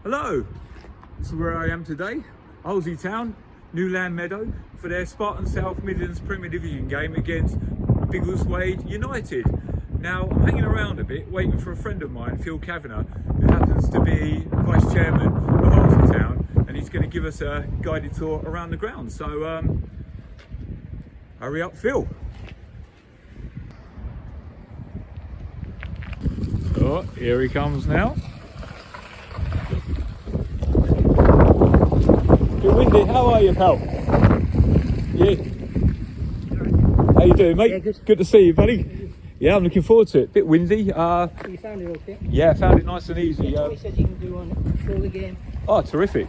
Hello, this is where I am today, ARLESEY Town, Newland Meadow, for their Spartan South Midlands Premier Division game against BIGGLESWADE United. Now, I'm hanging around a bit, waiting for a friend of mine, Phil Kavanagh, who happens to be Vice Chairman of ARLESEY Town, and he's going to give us a guided tour around the ground. So, hurry up, Phil. Oh, here he comes now. Bit windy. How are you, pal? Yeah. How you doing, mate? Yeah, good. Good to see you, buddy. Yeah, I'm looking forward to it. Bit windy. You found it okay? Yeah, found it nice and easy. Yeah, Tony said you can do one for the game. Oh, terrific.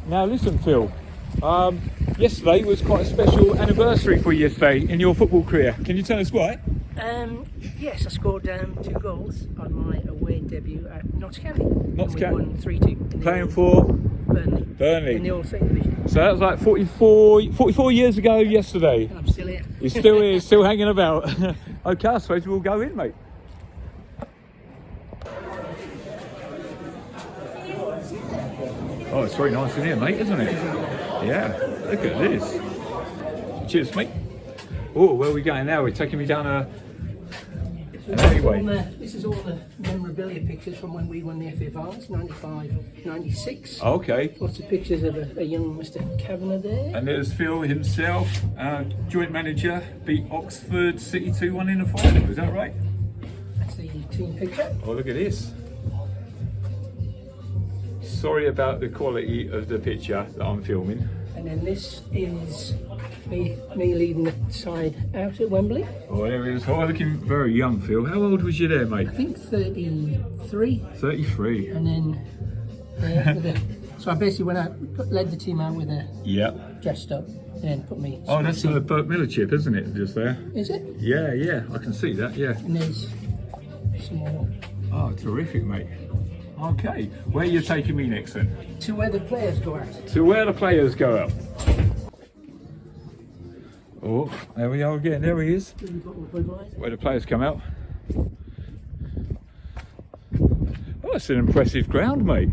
Now listen, Phil. Yesterday was quite a special anniversary for you yesterday in your football career. Can you tell us why? Yes, I scored 2 goals on my away debut at Notts County. Notts We County. won 3-2. Playing for Burnley. Burnley. In the old second division. So that was like 44 years ago yesterday. And I'm still here. You're still here, still hanging about. Okay, I suppose we'll go in, mate. Oh, it's very nice in here, mate, isn't it? Yeah, look at this. Cheers, mate. Oh, where are we going now? We're taking me down an alleyway. This is all the memorabilia pictures from when we won the FA Finals, 95, 96. Okay. Lots of pictures of a young Mr. Kavanagh there. And there's Phil himself, joint manager, beat Oxford City 2-1 in the final, is that right? That's the team picture. Oh, look at this. Sorry about the quality of the picture that I'm filming. And then this is me leading the side out at Wembley. Oh, there he is. Oh, looking very young, Phil. How old was you there, mate? I think 33. 33. And then, so I basically led the team out with a dressed up, and put me. Oh, that's a Burt Miller chip, isn't it? Just there. Is it? Yeah, yeah. I can see that. Yeah. And there's some more. Oh, terrific, mate. Okay. Where are you taking me next then? To where the players go out. To where the players go out. Oh, there we are again. There he is. Where the players come out. Oh, it's an impressive ground, mate.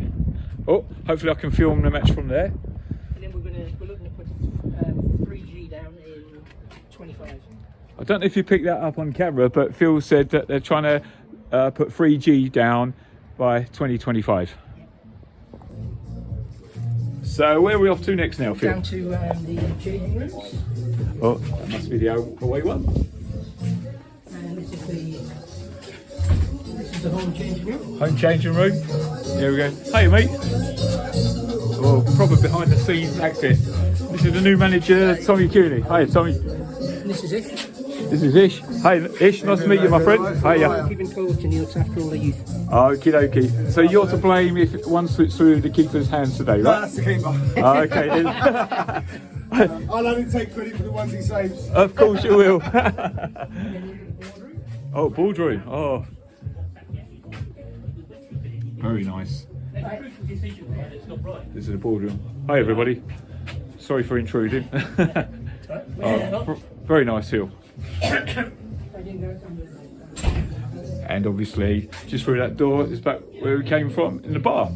Oh, hopefully I can film the match from there. And then we're looking to put 3G down in 25. I don't know if you picked that up on camera, but Phil said that they're trying to put 3G down by 2025. So where are we off to next now, Phil? Down to the changing rooms. Oh, that must be the away one. And this is the home changing room. Home changing room. There we go. Hey, mate. Oh, proper behind the scenes access. This is the new manager, Tommy Cooney. Hi, Tommy. And this is it. This is Ish. Hi, Ish. Nice to meet you, my friend. Hiya. Keeping coach and he looks after all the youth. Okie dokie. So you're to blame if one slips through the keeper's hands today, right? No, that's the keeper. Oh, okay. Then. I'll only take credit for the ones he saves. Of course you will. Oh, boardroom. Oh. Very nice. This is the boardroom. Hi, everybody. Sorry for intruding. Very nice hill. And obviously, just through that door is back where we came from, in the bar.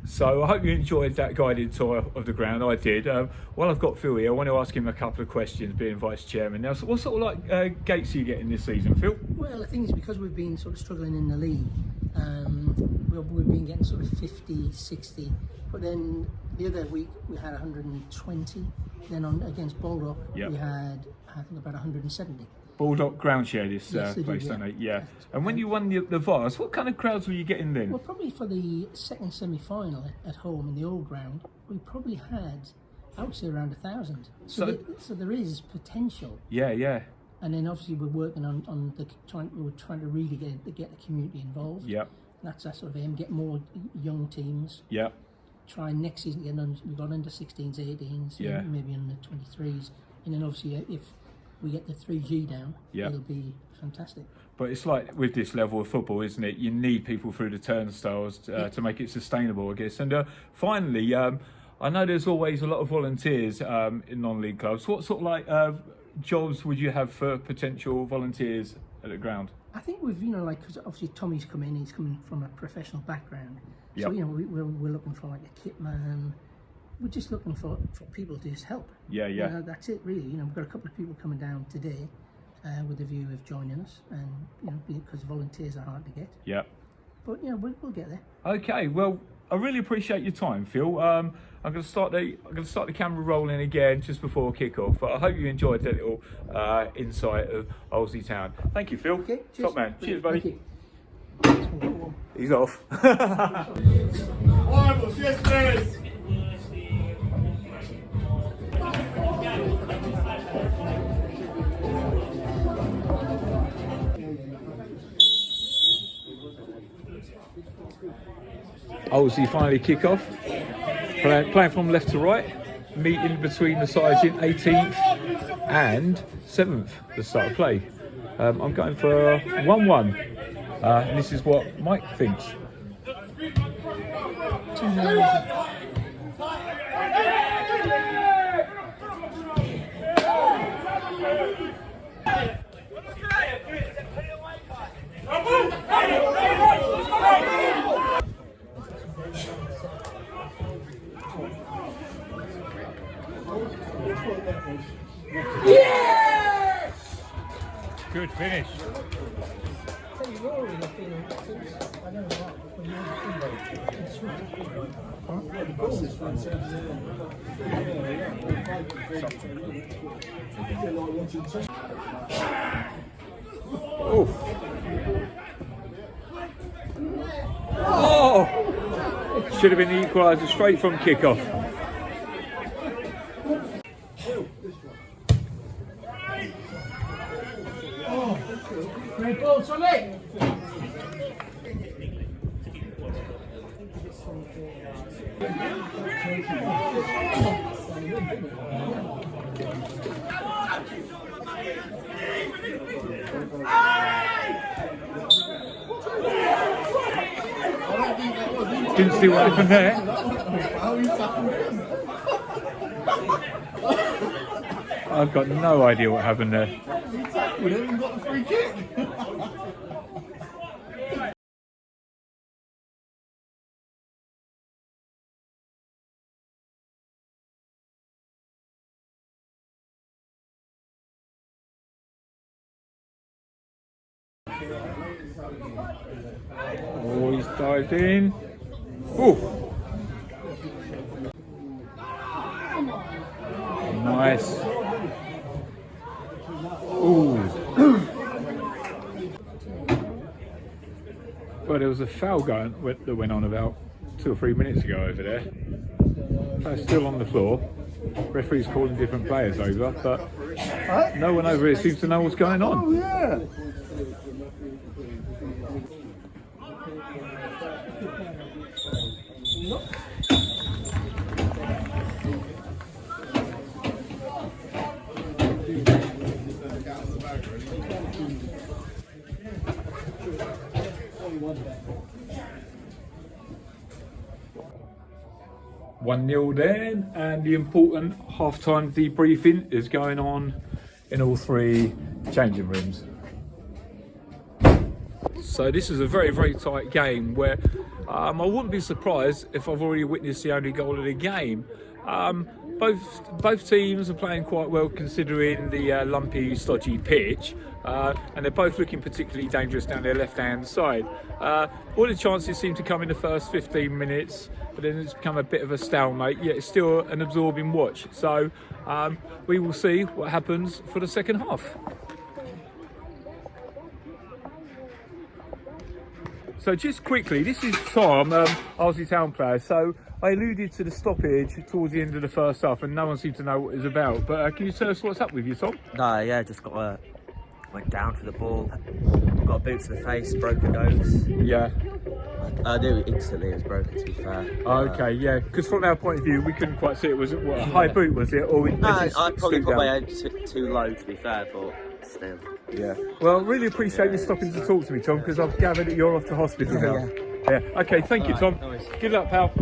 So I hope you enjoyed that guided tour of the ground. I did. While I've got Phil here, I want to ask him a couple of questions, being Vice Chairman. Now, so what sort of gates are you getting this season, Phil? Well, the thing is, because we've been sort of struggling in the league, we've been getting sort of 50, 60. But then the other week we had 120. Then against Baldock we had, I think, about 170. Baldock ground share this Yes, they place, did, don't they? Yeah. And when you won the Vase, what kind of crowds were you getting then? Well, probably for the second semi-final at home in the old ground, we probably had, I would say, around 1,000. So there is potential. Yeah, yeah. And then obviously we're working on we're trying to really get the community involved. Yeah. That's our sort of aim. Get more young teams. Yeah. Try next season get we've got under 16s, 18s, yeah, maybe under 23s, and then obviously if we get the 3G down, it'll be fantastic. But it's like with this level of football, isn't it? You need people through the turnstiles to make it sustainable, I guess. And finally, I know there's always a lot of volunteers in non-league clubs. What sort of like jobs would you have for potential volunteers at the ground? I think we've, like, because obviously Tommy's come in, he's coming from a professional background. So, Yep. We're looking for like a kit man. We're just looking for people to just help. Yeah, yeah. That's it really. We've got a couple of people coming down today with the view of joining us, and because volunteers are hard to get. Yeah. But we'll get there. Okay, well, I really appreciate your time, Phil. I'm going to start the camera rolling again just before kick-off. But I hope you enjoyed that little insight of ARLESEY Town. Thank you, Phil. Okay, cheers. Top man. Cheers, buddy. Thank you. He's off. Rivals, yes, players. ARLESEY finally kick off. Playing from left to right. Meeting between the sides in 18th and 7th to start of play. I'm going for 1-1. And this is what Mike thinks. Good finish. Oh! Should have been the equaliser straight from kick-off. Great ball, Tommy! Didn't see what happened there. I've got no idea what happened there. We haven't got the free kick. Oh, he's dived in. Oh, nice. Ooh. Well, there was a foul that went on about 2 or 3 minutes ago over there. Players still on the floor. Referee's calling different players over, but no one over here seems to know what's going on. Oh, yeah. One 0 then, and the important half-time debriefing is going on in all 3 changing rooms. So this is a very, very tight game where I wouldn't be surprised if I've already witnessed the only goal of the game. Both teams are playing quite well considering the lumpy, stodgy pitch, and they're both looking particularly dangerous down their left-hand side. All the chances seem to come in the first 15 minutes, but then it's become a bit of a stalemate, yet it's still an absorbing watch. So we will see what happens for the second half. So just quickly, this is Tom, ARLESEY Town player. So I alluded to the stoppage towards the end of the first half and no one seemed to know what it was about. But can you tell us what's up with you, Tom? No, yeah, just went down for the ball, got a boot to the face, broke a nose. Yeah. I knew instantly it was broken, to be fair. Okay, yeah, because from our point of view, we couldn't quite see it. Was it a high boot, was it? Or No, I probably put my head too low, to be fair, but still. Yeah. Well, really appreciate you stopping to talk to me, Tom, because I've gathered that you're off to hospital now. Yeah. Okay, thank you, Tom. No worries. Good luck, pal.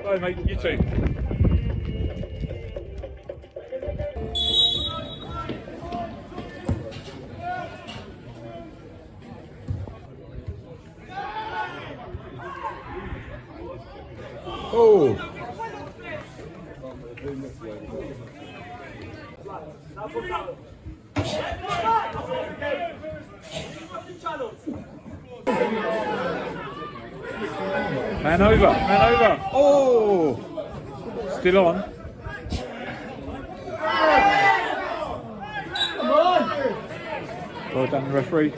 Bye, mate. You too. Oh! Man over, man over. Oh! Still on. Well done, referee.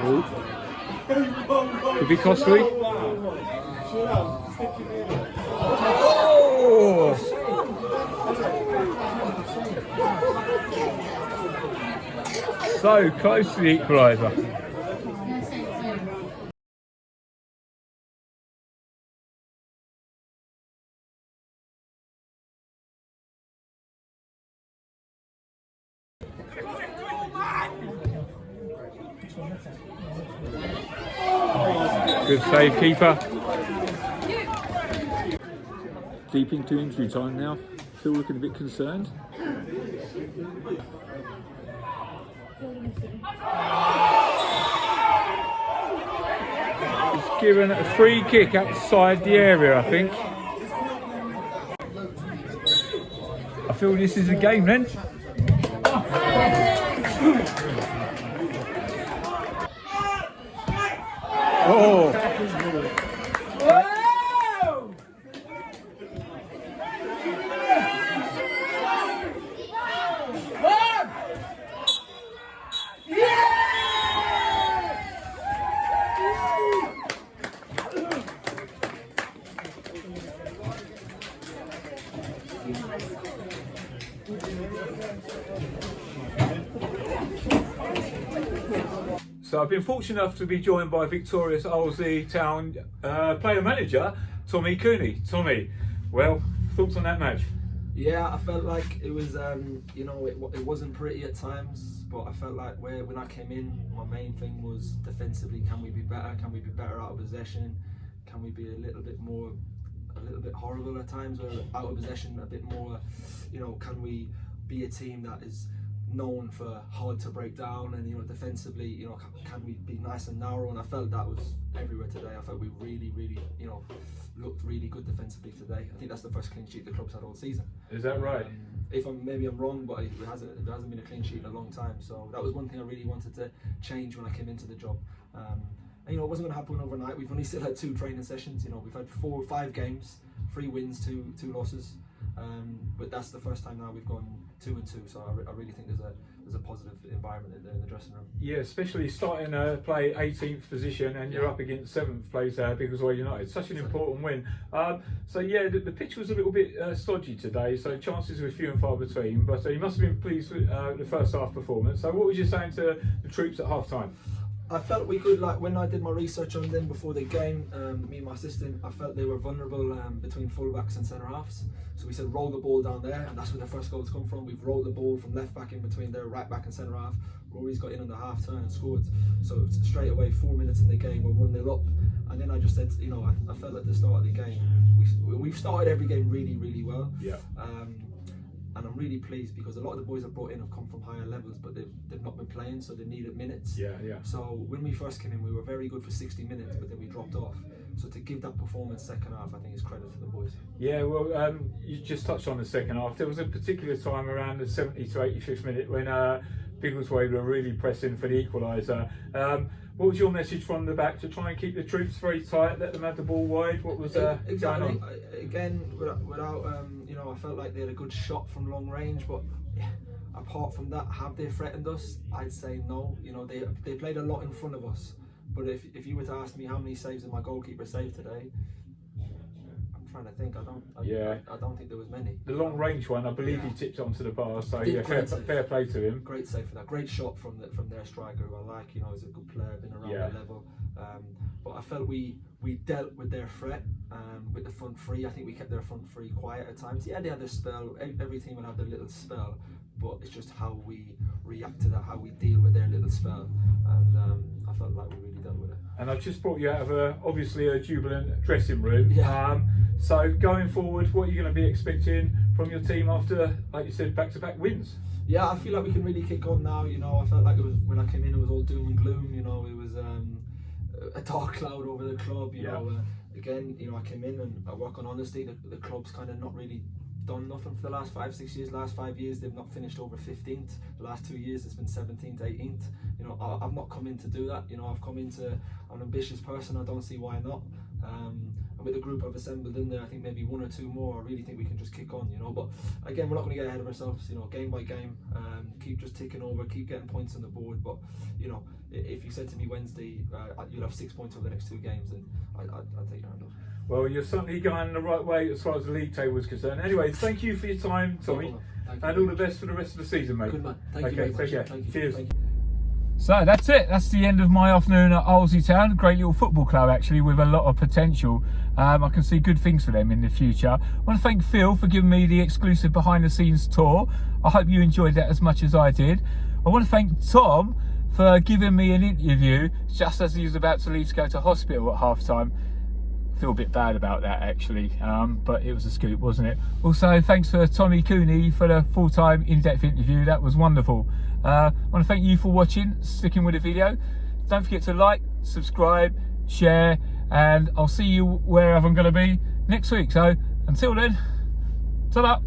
Ooh. Could be costly. Oh! So close to the equaliser. Good save, keeper. Deep into injury time now. Still looking a bit concerned. He's given a free kick outside the area, I think. I feel this is a game then. Oh! So I've been fortunate enough to be joined by victorious ARLESEY Town player manager Tommy Cooney. Tommy, well, thoughts on that match? Yeah, I felt like it was, you know, it wasn't pretty at times, but I felt like when I came in, my main thing was defensively, can we be better? Can we be better out of possession? Can we be a little bit horrible at times, or out of possession a bit more, you know, can we be a team that is known for hard to break down, and you know, defensively, you know, can we be nice and narrow? And I felt that was everywhere today. I felt we really, you know, looked really good defensively today. I think that's the first clean sheet the club's had all season. Is that right? Maybe I'm wrong, but it hasn't been a clean sheet in a long time. So that was one thing I really wanted to change when I came into the job. And you know, it wasn't going to happen overnight. We've only still had 2 training sessions. You know, we've had 4 or 5 games, 3 wins, 2 losses. But that's the first time now we've gone 2 and 2. So I really think there's a positive environment in the dressing room. Yeah, especially starting play 18th position and you're up against 7th place BIGGLESWADE United. Such an important win. So yeah, the pitch was a little bit stodgy today, so chances were few and far between. But you must have been pleased with the first half performance. So what was you saying to the troops at half time? I felt we could, like when I did my research on them before the game, me and my assistant, I felt they were vulnerable between fullbacks and centre halves. So we said roll the ball down there, and that's where the first goals come from. We've rolled the ball from left back in between their right back and centre half. Rory's got in on the half turn and scored. So straight away, 4 minutes in the game, we're 1-0 up. And then I just said, you know, I felt at the start of the game, we've started every game really, really well. Yeah. And I'm really pleased because a lot of the boys I've brought in have come from higher levels, but they've not been playing, so they needed minutes. Yeah. So when we first came in, we were very good for 60 minutes, but then we dropped off. So to give that performance second half, I think is credit to the boys. Yeah, well, you just touched on the second half. There was a particular time around the 70 to 85th minute when BIGGLESWADE were really pressing for the equaliser. What was your message from the back to try and keep the troops very tight, let them have the ball wide? What was exactly going on? Again, without you know, I felt like they had a good shot from long range, but apart from that, have they threatened us? I'd say no. You know, they played a lot in front of us, but if you were to ask me how many saves did my goalkeeper save today, I'm trying to think. I don't think there was many. The long range one, I believe he tipped it onto the bar. So yeah, fair play to him. Great save for that. Great shot from their striker, who I like. You know, he's a good player, been around that level. But I felt we we dealt with their threat with the front three. I think we kept their front three quiet at times. Yeah, they had their spell. Every team will have their little spell, but it's just how we react to that, how we deal with their little spell. And I felt like we really dealt with it. And I've just brought you out of obviously a jubilant dressing room. Yeah. So going forward, what are you going to be expecting from your team after, like you said, back-to-back wins? Yeah, I feel like we can really kick on now. You know, I felt like it was when I came in, it was all doom and gloom. You know, it was a dark cloud over the club. You know, again, you know, I came in and I work on honesty. The club's kind of not really done nothing for the last 5-6 years. Last 5 years they've not finished over 15th. The last 2 years it's been 17th, 18th. You know, I've not come in to do that. You know, I've come into, I'm an ambitious person. I don't see why not. And with the group I've assembled in there, I think maybe 1 or 2 more, I really think we can just kick on, you know. But again, we're not going to get ahead of ourselves, you know, game by game, keep just ticking over, keep getting points on the board. But, you know, if you said to me Wednesday, you'll have 6 points over the next 2 games, then I'd take your hand off. Well, you're certainly going the right way as far as the league table is concerned. Anyway, thank you for your time, Tommy, and all the best for the rest of the season, mate. Good man. Thank you very much. Take care. Thank you. Cheers. Thank you. So that's it. That's the end of my afternoon at ARLESEY Town. Great little football club, actually, with a lot of potential. I can see good things for them in the future. I want to thank Phil for giving me the exclusive behind-the-scenes tour. I hope you enjoyed that as much as I did. I want to thank Tom for giving me an interview just as he was about to leave to go to hospital at half-time. I feel a bit bad about that, actually, but it was a scoop, wasn't it? Also, thanks for Tommy Cooney for the full-time in-depth interview. That was wonderful. I want to thank you for watching, sticking with the video. Don't forget to like, subscribe, share, and I'll see you wherever I'm going to be next week. So until then, ta-da!